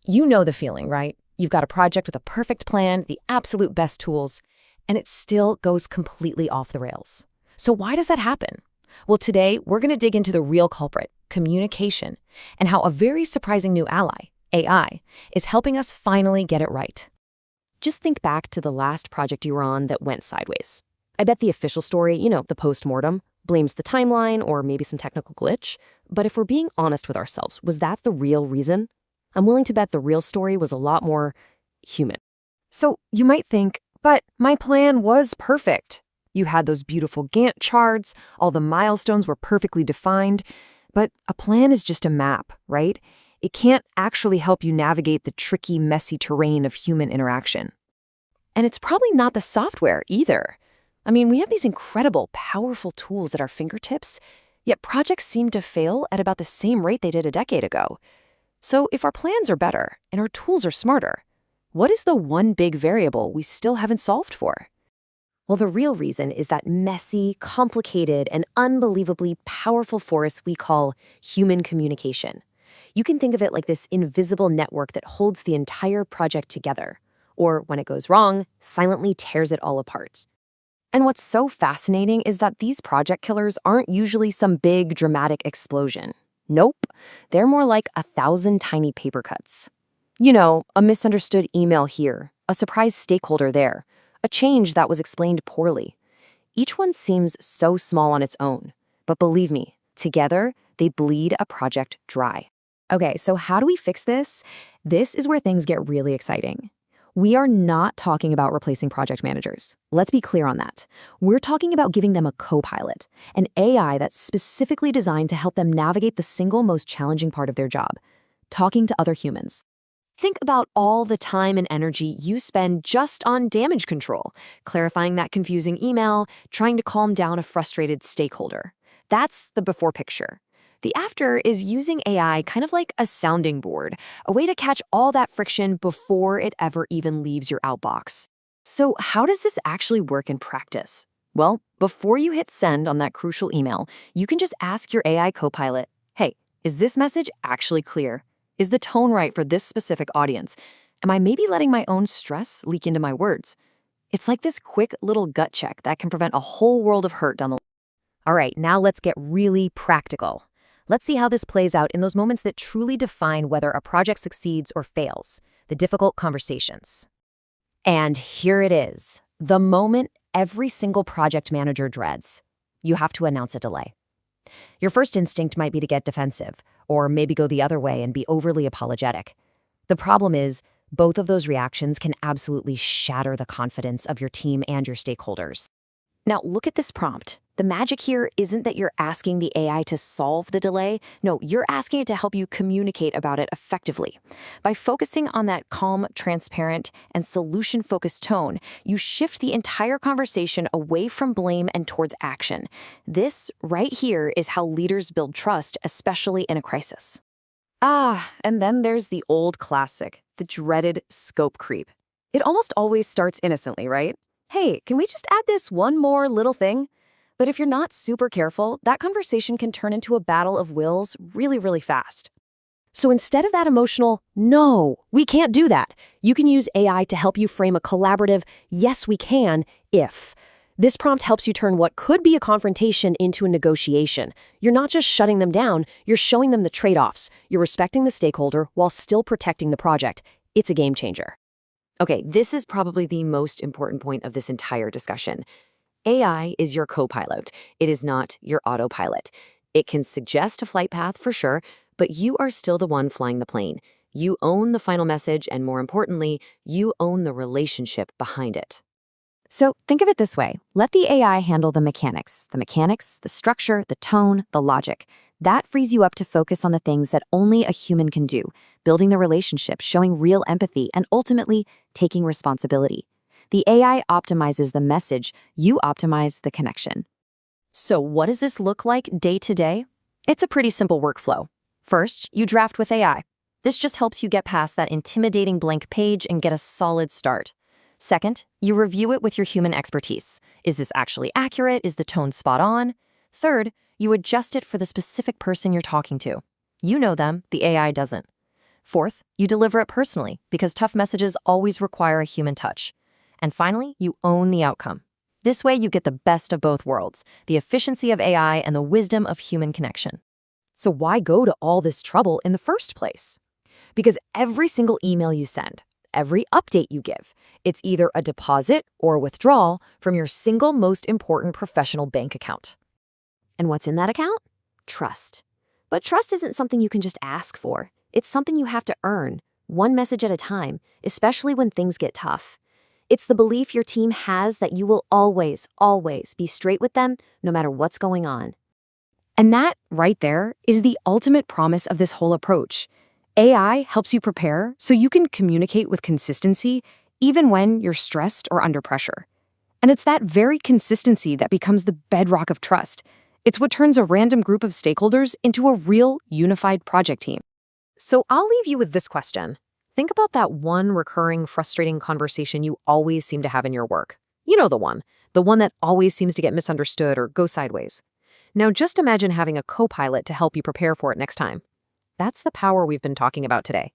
You know the feeling, right? You've got a project with a perfect plan, the absolute best tools, and it still goes completely off the rails. So why does that happen? Well, today we're going to dig into the real culprit, communication, and how a very surprising new ally, AI, is helping us finally get it right. Just think back to the last project you were on that went sideways. I bet the official story, the post-mortem, blames the timeline or maybe some technical glitch. But if we're being honest with ourselves, was that the real reason? I'm willing to bet the real story was a lot more human. So you might think, but my plan was perfect. You had those beautiful Gantt charts, all the milestones were perfectly defined. But a plan is just a map, right? It can't actually help you navigate the tricky, messy terrain of human interaction. And it's probably not the software either. I mean, we have these incredible, powerful tools at our fingertips, yet projects seem to fail at about the same rate they did a decade ago. So if our plans are better and our tools are smarter, what is the one big variable we still haven't solved for? Well, the real reason is that messy, complicated, and unbelievably powerful force we call human communication. You can think of it like this invisible network that holds the entire project together, or when it goes wrong, silently tears it all apart. And what's so fascinating is that these project killers aren't usually some big, dramatic explosion. Nope, they're more like 1,000 tiny paper cuts. A misunderstood email here, a surprise stakeholder there, a change that was explained poorly. Each one seems so small on its own, but believe me, together, they bleed a project dry. Okay, so how do we fix this? This is where things get really exciting. We are not talking about replacing project managers. Let's be clear on that. We're talking about giving them a co-pilot, an AI that's specifically designed to help them navigate the single most challenging part of their job, talking to other humans. Think about all the time and energy you spend just on damage control, clarifying that confusing email, trying to calm down a frustrated stakeholder. That's the before picture. The after is using AI kind of like a sounding board, a way to catch all that friction before it ever even leaves your outbox. So how does this actually work in practice? Well, before you hit send on that crucial email, you can just ask your AI copilot, hey, is this message actually clear? Is the tone right for this specific audience? Am I maybe letting my own stress leak into my words? It's like this quick little gut check that can prevent a whole world of hurt down the line. All right, now let's get really practical. Let's see how this plays out in those moments that truly define whether a project succeeds or fails, the difficult conversations. And here it is, the moment every single project manager dreads. You have to announce a delay. Your first instinct might be to get defensive, or maybe go the other way and be overly apologetic. The problem is, both of those reactions can absolutely shatter the confidence of your team and your stakeholders. Now, look at this prompt. The magic here isn't that you're asking the AI to solve the delay. No, you're asking it to help you communicate about it effectively. By focusing on that calm, transparent, and solution-focused tone, you shift the entire conversation away from blame and towards action. This, right here, is how leaders build trust, especially in a crisis. And then there's the old classic, the dreaded scope creep. It almost always starts innocently, right? Hey, can we just add this one more little thing? But if you're not super careful, that conversation can turn into a battle of wills really, really fast. So instead of that emotional, no, we can't do that, you can use AI to help you frame a collaborative, yes, we can, if. This prompt helps you turn what could be a confrontation into a negotiation. You're not just shutting them down, you're showing them the trade-offs. You're respecting the stakeholder while still protecting the project. It's a game changer. Okay, this is probably the most important point of this entire discussion. AI is your co-pilot. It is not your autopilot. It can suggest a flight path for sure, but you are still the one flying the plane. You own the final message, and more importantly, you own the relationship behind it. So think of it this way. Let the AI handle the mechanics, the structure, the tone, the logic. That frees you up to focus on the things that only a human can do, building the relationship, showing real empathy, and ultimately taking responsibility. The AI optimizes the message, you optimize the connection. So what does this look like day to day? It's a pretty simple workflow. First, you draft with AI. This just helps you get past that intimidating blank page and get a solid start. Second, you review it with your human expertise. Is this actually accurate? Is the tone spot on? Third, you adjust it for the specific person you're talking to. You know them, the AI doesn't. Fourth, you deliver it personally because tough messages always require a human touch. And finally, you own the outcome. This way, you get the best of both worlds, the efficiency of AI and the wisdom of human connection. So why go to all this trouble in the first place? Because every single email you send, every update you give, it's either a deposit or a withdrawal from your single most important professional bank account. And what's in that account? Trust. But trust isn't something you can just ask for. It's something you have to earn, one message at a time, especially when things get tough. It's the belief your team has that you will always, always be straight with them no matter what's going on. And that, right there, is the ultimate promise of this whole approach. AI helps you prepare so you can communicate with consistency even when you're stressed or under pressure. And it's that very consistency that becomes the bedrock of trust. It's what turns a random group of stakeholders into a real unified project team. So I'll leave you with this question. Think about that one recurring, frustrating conversation you always seem to have in your work. You know the one that always seems to get misunderstood or go sideways. Now just imagine having a co-pilot to help you prepare for it next time. That's the power we've been talking about today.